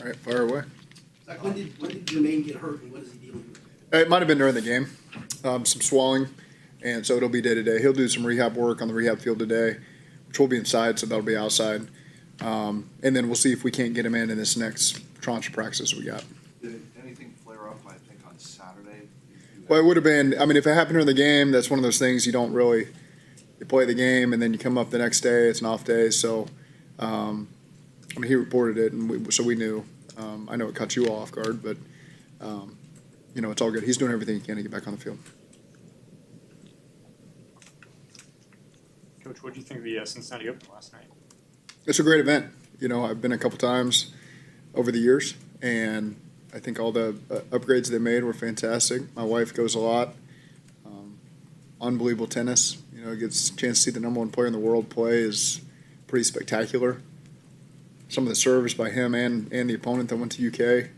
right, fire away. Like when did Jermaine get hurt and what is he dealing with? It might have been during the game, some swelling, and so it'll be day to day. He'll do some rehab work on the rehab field today, which will be inside, so that'll be outside. And then we'll see if we can't get him in this next tranche of practices we got. Did anything flare up, I think, on Saturday? Well, it would have been, I mean, if it happened during the game, that's one of those things you don't really, you play the game and then you come up the next day, it's an off day. So, I mean, he reported it, and so we knew. I know it caught you all off guard, but, you know, it's all good. He's doing everything he can to get back on the field. Coach, what do you think of the Cincinnati Open last night? It's a great event. You know, I've been a couple times over the years, and I think all the upgrades they made were fantastic. My wife goes a lot. Unbelievable tennis. You know, gets a chance to see the number one player in the world play is pretty spectacular. Some of the serves by him and the opponent that went to UK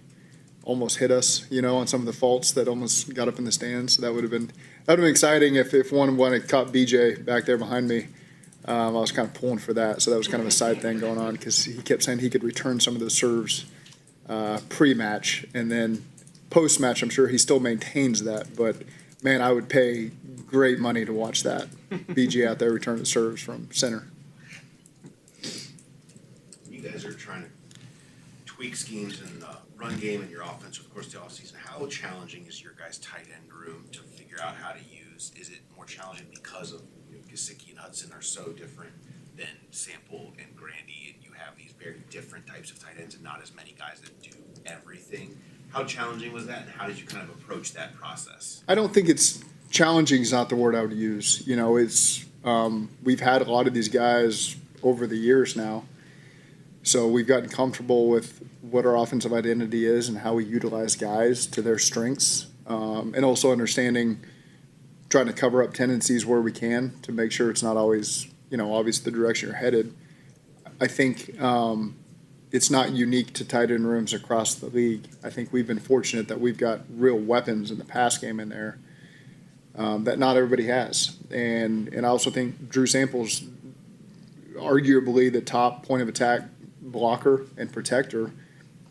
almost hit us, you know, on some of the faults that almost got up in the stands. So that would have been exciting if one had caught BJ back there behind me. I was kind of pulling for that, so that was kind of a side thing going on because he kept saying he could return some of those serves pre-match, and then post-match I'm sure he still maintains that. But, man, I would pay great money to watch that. BJ out there return the serves from center. You guys are trying to tweak schemes in the run game and your offense over the course of the offseason. How challenging is your guys' tight end room to figure out how to use? Is it more challenging because of Gesicki and Hudson are so different than Sample and Grandy, and you have these very different types of tight ends and not as many guys that do everything? How challenging was that, and how did you kind of approach that process? I don't think it's challenging is not the word I would use. You know, it's we've had a lot of these guys over the years now, so we've gotten comfortable with what our offensive identity is and how we utilize guys to their strengths, and also understanding, trying to cover up tendencies where we can to make sure it's not always, you know, obvious the direction you're headed. I think it's not unique to tight end rooms across the league. I think we've been fortunate that we've got real weapons in the pass game in there that not everybody has. And I also think Drew Sample's arguably the top point of attack blocker and protector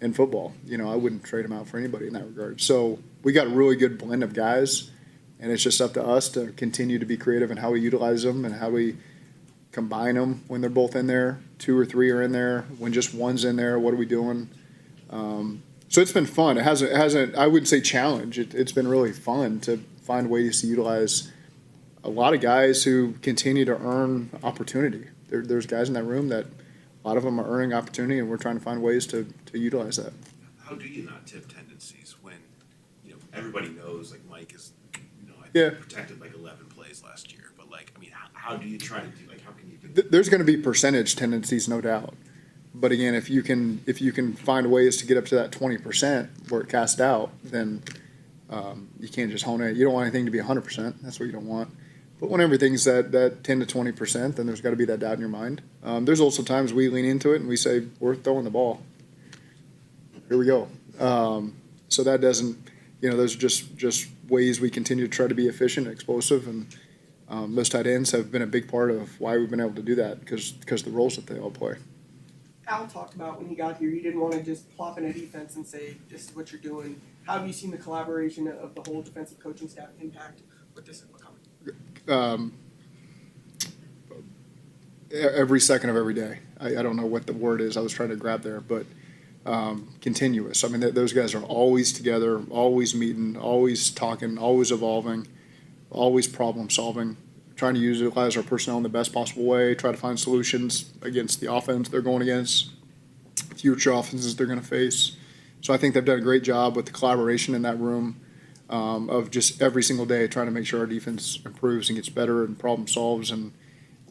in football. You know, I wouldn't trade him out for anybody in that regard. So we got a really good blend of guys, and it's just up to us to continue to be creative in how we utilize them and how we combine them when they're both in there. 2 or 3 are in there. When just one's in there, what are we doing? So it's been fun. It hasn't. I wouldn't say challenge. It's been really fun to find ways to utilize a lot of guys who continue to earn opportunity. There's guys in that room that a lot of them are earning opportunity, and we're trying to find ways to utilize that. How do you not tip tendencies when, you know, everybody knows, like, Mike is, you know, I think Yeah. protected like 11 plays last year, but, like, I mean, how do you try to do, like, how can you do There's going to be percentage tendencies, no doubt. But again, if you can find ways to get up to that 20% where it casts out, then you can't just hone it. You don't want anything to be 100%. That's what you don't want. But when everything's that 10 to 20%, then there's got to be that doubt in your mind. There's also times we lean into it and we say, we're throwing the ball. Here we go. So that doesn't, you know, those are just ways we continue to try to be efficient, explosive, and those tight ends have been a big part of why we've been able to do that because of the roles that they all play. Al talked about when he got here, he didn't want to just plop in a defense and say, this is what you're doing. How have you seen the collaboration of the whole defensive coaching staff impact what this is becoming? Every second of every day. I don't know what the word is I was trying to grab there, but continuous. I mean, those guys are always together, always meeting, always talking, always evolving, always problem solving, trying to utilize our personnel in the best possible way, try to find solutions against the offense they're going against, future offenses they're going to face. So I think they've done a great job with the collaboration in that room of just every single day trying to make sure our defense improves and gets better and problem solves and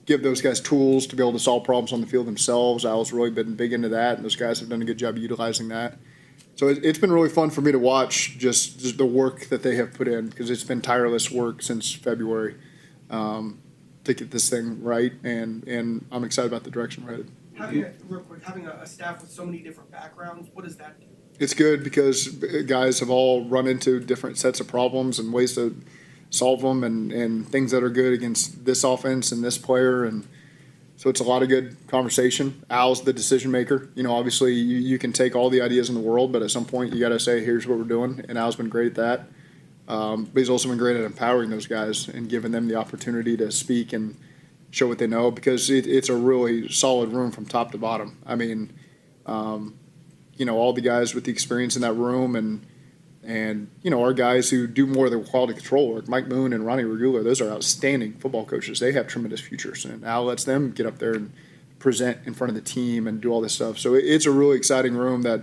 give those guys tools to be able to solve problems on the field themselves. Al's really been big into that, and those guys have done a good job utilizing that. So it's been really fun for me to watch just the work that they have put in because it's been tireless work since February to get this thing right, and I'm excited about the direction we're headed. Having a staff with so many different backgrounds, what does that do? It's good because guys have all run into different sets of problems and ways to solve them and things that are good against this offense and this player. And So it's a lot of good conversation. Al's the decision maker. You know, obviously you can take all the ideas in the world, but at some point you got to say, here's what we're doing. And Al's been great at that. But he's also been great at empowering those guys and giving them the opportunity to speak and show what they know, because it's a really solid room from top to bottom. I mean, you know, all the guys with the experience in that room and you know, our guys who do more of the quality control work, Mike Moon and Ronnie Regula, those are outstanding football coaches. They have tremendous futures, and Al lets them get up there and present in front of the team and do all this stuff. So it's a really exciting room that,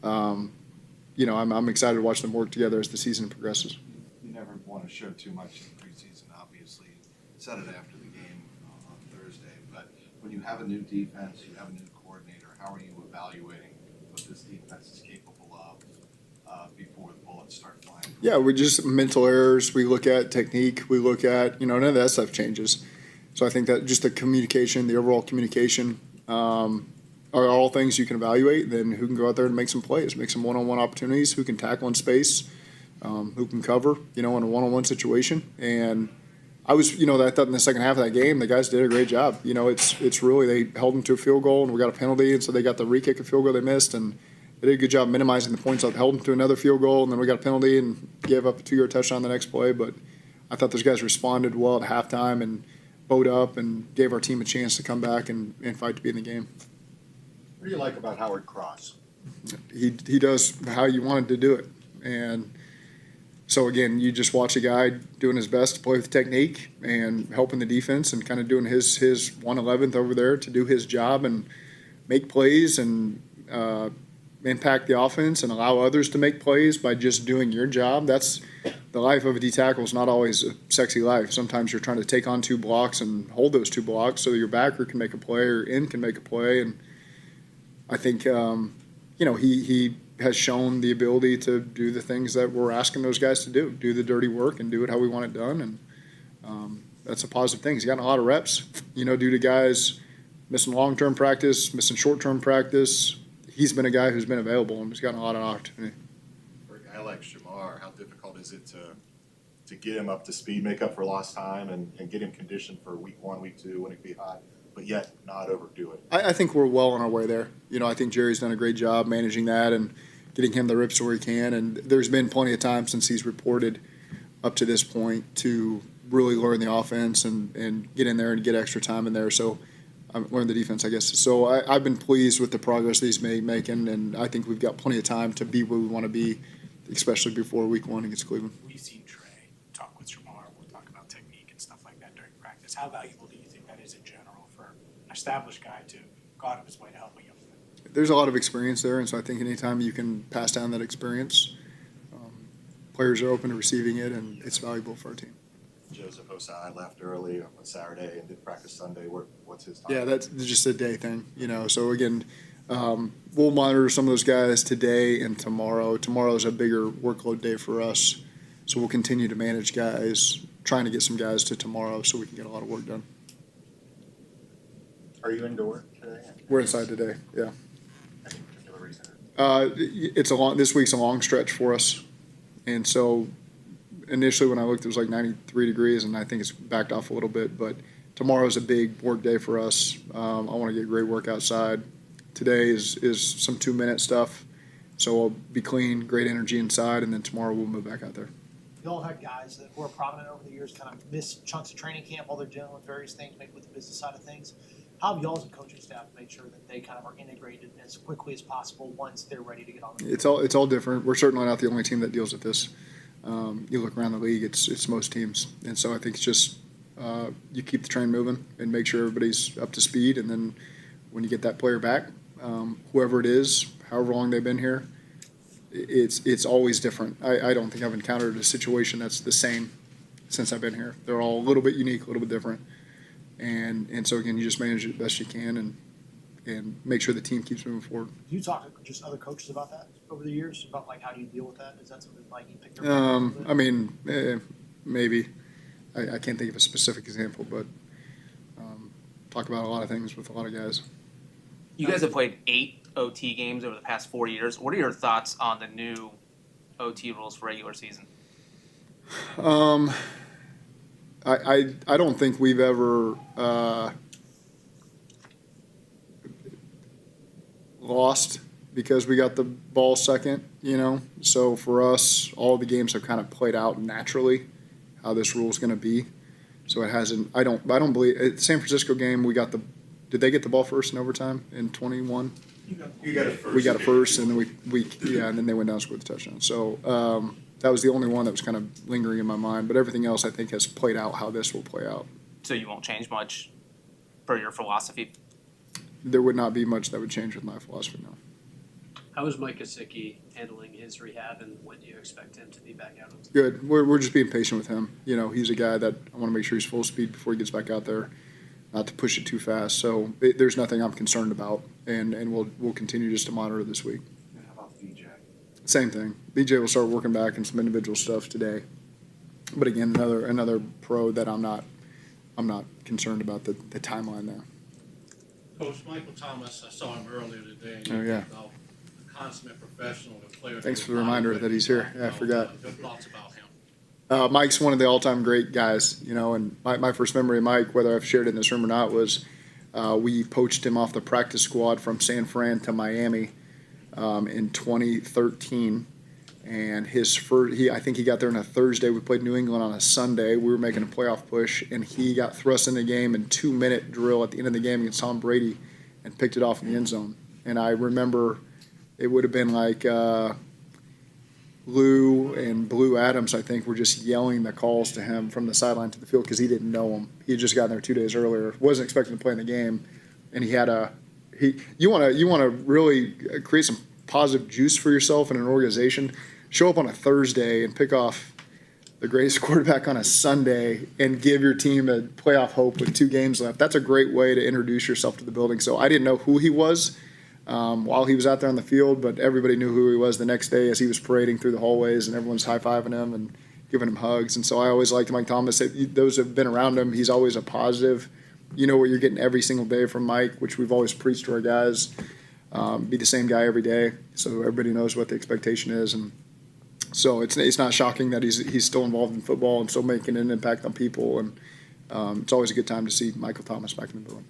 you know, I'm excited to watch them work together as the season progresses. You never want to show too much in the preseason, obviously. Said it after the game on Thursday, but when you have a new defense, you have a new coordinator, how are you evaluating what this defense is capable of before the bullets start flying? Yeah, we just mental errors. We look at technique. We look at, you know, none of that stuff changes. So I think that just the communication, the overall communication, are all things you can evaluate. Then who can go out there and make some plays, make some one-on-one opportunities, who can tackle in space, who can cover, you know, in a one-on-one situation. And I was, you know, I thought in the second half of that game, the guys did a great job. You know, it's really, they held them to a field goal and we got a penalty, and so they got the re-kick a field goal they missed, and they did a good job minimizing the points. Held them to another field goal, and then we got a penalty and gave up a 2-yard touchdown the next play. But I thought those guys responded well at halftime and bowed up and gave our team a chance to come back and fight to be in the game. What do you like about Howard Cross? He does how you wanted to do it. And so, again, you just watch a guy doing his best to play with technique and helping the defense and kind of doing his 1/11th over there to do his job and make plays and impact the offense and allow others to make plays by just doing your job. That's the life of a D tackle. Is not always a sexy life. Sometimes you're trying to take on 2 blocks and hold those 2 blocks so that your backer can make a play or end can make a play. And I think, you know, he has shown the ability to do the things that we're asking those guys to do the dirty work and do it how we want it done. And that's a positive thing. He's gotten a lot of reps, you know, due to guys missing long-term practice, missing short-term practice. He's been a guy who's been available and he's gotten a lot of opportunity. For a guy like Shamar, how difficult is it to get him up to speed, make up for lost time, and get him conditioned for week 1, week 2 when it can be hot, but yet not overdo it? I think we're well on our way there. You know, I think Jerry's done a great job managing that and getting him the rips where he can. And there's been plenty of time since he's reported up to this point to really learn the offense and get in there and get extra time in there. So learn the defense, I guess. So I've been pleased with the progress that he's making, and I think we've got plenty of time to be where we want to be, especially before week 1 against Cleveland. We've seen Trey talk with Shamar. We'll talk about technique and stuff like that during practice. How valuable do you think that is in general for an established guy to go out of his way to help a young man? There's a lot of experience there, and so I think anytime you can pass down that experience, players are open to receiving it, and it's valuable for our team. Joseph Osai left early on Saturday and did practice Sunday. What's his time? Yeah, that's just a day thing, you know. So again, we'll monitor some of those guys today and tomorrow. Tomorrow's a bigger workload day for us, so we'll continue to manage guys, trying to get some guys to tomorrow so we can get a lot of work done. Are you indoor today? We're inside today, yeah. Any particular reason? This week's a long stretch for us, and so initially when I looked, it was like 93 degrees, and I think it's backed off a little bit. But tomorrow's a big work day for us. I want to get great work outside. Today is some 2-minute stuff, so I'll be clean, great energy inside, and then tomorrow we'll move back out there. You all had guys that were prominent over the years kind of miss chunks of training camp while they're dealing with various things, maybe with the business side of things. How have y'all as a coaching staff made sure that they kind of are integrated as quickly as possible once they're ready to get on the field? It's all different. We're certainly not the only team that deals with this. You look around the league, it's most teams. And so I think it's just you keep the train moving and make sure everybody's up to speed. And then when you get that player back, whoever it is, however long they've been here, it's always different. I don't think I've encountered a situation that's the same since I've been here. They're all a little bit unique, a little bit different. And so, again, you just manage it best you can and make sure the team keeps moving forward. Do you talk to just other coaches about that over the years? About, like, how do you deal with that? Is that something like you picked up? I mean, maybe. I can't think of a specific example, but talk about a lot of things with a lot of guys. You guys have played 8 OT games over the past 4 years. What are your thoughts on the new OT rules for regular season? I don't think we've ever lost because we got the ball second, you know. So for us, all the games have kind of played out naturally how this rule is going to be. So it hasn't. I don't believe at the San Francisco game we got the. Did they get the ball first in overtime in 21? You got it first. We got it first, and then and then they went down and scored the touchdown. So that was the only one that was kind of lingering in my mind. But everything else, I think, has played out how this will play out. So you won't change much for your philosophy? There would not be much that would change with my philosophy now. How is Mike Gesicki handling his rehab, and when do you expect him to be back out? Good. We're just being patient with him. You know, he's a guy that I want to make sure he's full speed before he gets back out there, not to push it too fast. So there's nothing I'm concerned about, and we'll continue just to monitor this week. And how about BJ? Same thing. BJ will start working back in some individual stuff today. But again, another pro that I'm not concerned about the timeline there. Coach Michael Thomas, I saw him earlier today. And Oh, he yeah. talked about a consummate professional and player. Thanks for the reminder that he's here. Yeah, I forgot. Your thoughts about him? Mike's one of the all-time great guys, you know, and my first memory of Mike, whether I've shared it in this room or not, was we poached him off the practice squad from San Fran to Miami in 2013. And I think he got there on a Thursday. We played New England on a Sunday. We were making a playoff push, and he got thrust in the game in 2-minute drill at the end of the game against Tom Brady and picked it off in the end zone. And I remember it would have been like Lou and Blue Adams, I think, were just yelling the calls to him from the sideline to the field because he didn't know him. He had just gotten there 2 days earlier, wasn't expecting to play in the game, and you want to really create some positive juice for yourself in an organization. Show up on a Thursday and pick off the greatest quarterback on a Sunday and give your team a playoff hope with 2 games left. That's a great way to introduce yourself to the building. So I didn't know who he was while he was out there on the field, but everybody knew who he was the next day as he was parading through the hallways and everyone's high-fiving him and giving him hugs. And so I always liked Mike Thomas. Those who have been around him, he's always a positive. You know what you're getting every single day from Mike, which we've always preached to our guys. Be the same guy every day, so everybody knows what the expectation is. And so it's not shocking that he's still involved in football and still making an impact on people. And it's always a good time to see Michael Thomas back in the building.